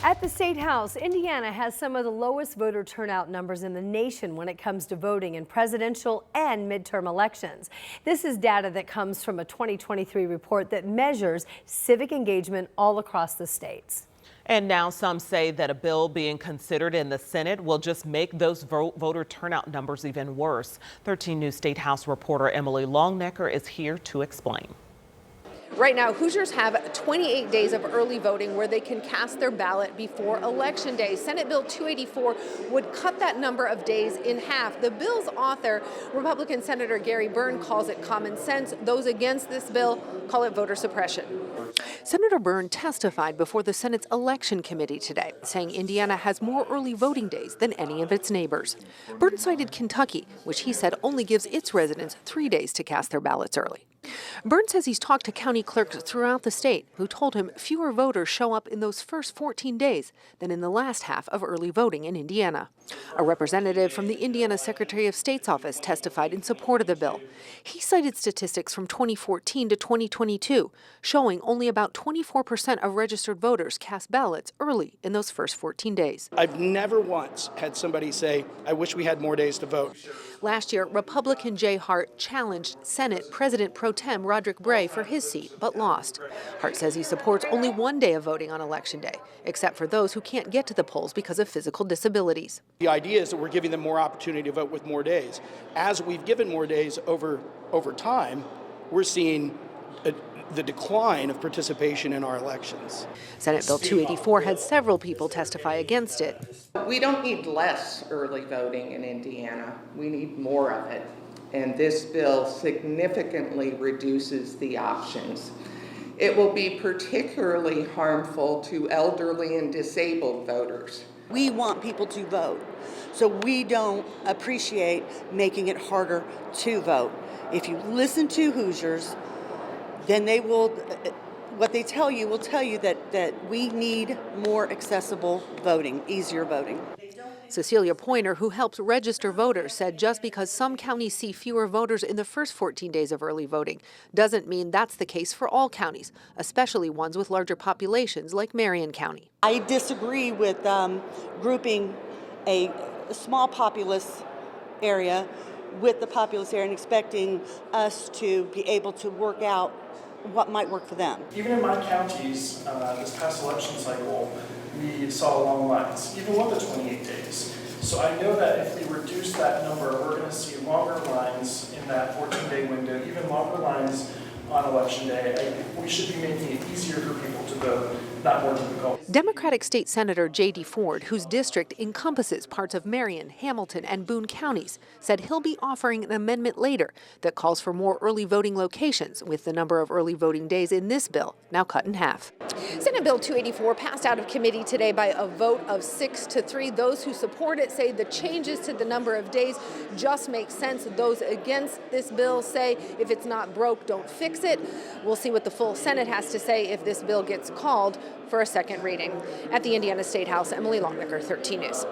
At the State House, Indiana has some of the lowest voter turnout numbers in the nation when it comes to voting in presidential and midterm elections. This is data that comes from a 2023 report that measures civic engagement all across the states. And now some say that a bill being considered in the Senate will just make those voter turnout numbers even worse. 13 News State House reporter Emily Longnecker is here to explain. Right now, Hoosiers have 28 days of early voting where they can cast their ballot before Election Day. Senate Bill 284 would cut that number of days in half. The bill's author, Republican Senator Gary Byrne, calls it common sense. Those against this bill call it voter suppression. Senator Byrne testified before the Senate's Election Committee today, saying Indiana has more early voting days than any of its neighbors. Byrne cited Kentucky, which he said only gives its residents 3 days to cast their ballots early. Byrne says he's talked to county clerks throughout the state who told him fewer voters show up in those first 14 days than in the last half of early voting in Indiana. A representative from the Indiana Secretary of State's office testified in support of the bill. He cited statistics from 2014 to 2022 showing only about 24% of registered voters cast ballots early in those first 14 days. I've never once had somebody say, I wish we had more days to vote. Last year, Republican Jay Hart challenged Senate President Pro Tem Roderick Bray for his seat, but lost. Hart says he supports only 1 day of voting on Election Day, except for those who can't get to the polls because of physical disabilities. The idea is that we're giving them more opportunity to vote with more days. As we've given more days over time, we're seeing the decline of participation in our elections. Senate Bill 284 had several people testify against it. We don't need less early voting in Indiana. We need more of it. And this bill significantly reduces the options. It will be particularly harmful to elderly and disabled voters. We want people to vote, so we don't appreciate making it harder to vote. If you listen to Hoosiers, then they will, what they tell you will tell you that we need more accessible voting, easier voting. Cecilia Pointer, who helps register voters, said just because some counties see fewer voters in the first 14 days of early voting doesn't mean that's the case for all counties, especially ones with larger populations like Marion County. I disagree with grouping a small populous area with the populous area and expecting us to be able to work out what might work for them. Even in my counties, this past election cycle, we saw long lines, even with the 28 days. So I know that if we reduce that number, we're going to see longer lines in that 14-day window, even longer lines on Election Day. We should be making it easier for people to vote, not more difficult. Democratic State Senator J.D. Ford, whose district encompasses parts of Marion, Hamilton, and Boone counties, said he'll be offering an amendment later that calls for more early voting locations, with the number of early voting days in this bill now cut in half. Senate Bill 284 passed out of committee today by a vote of 6-3. Those who support it say the changes to the number of days just make sense. Those against this bill say if it's not broke, don't fix it. We'll see what the full Senate has to say if this bill gets called for a second reading. At the Indiana State House, Emily Longnecker, 13 News.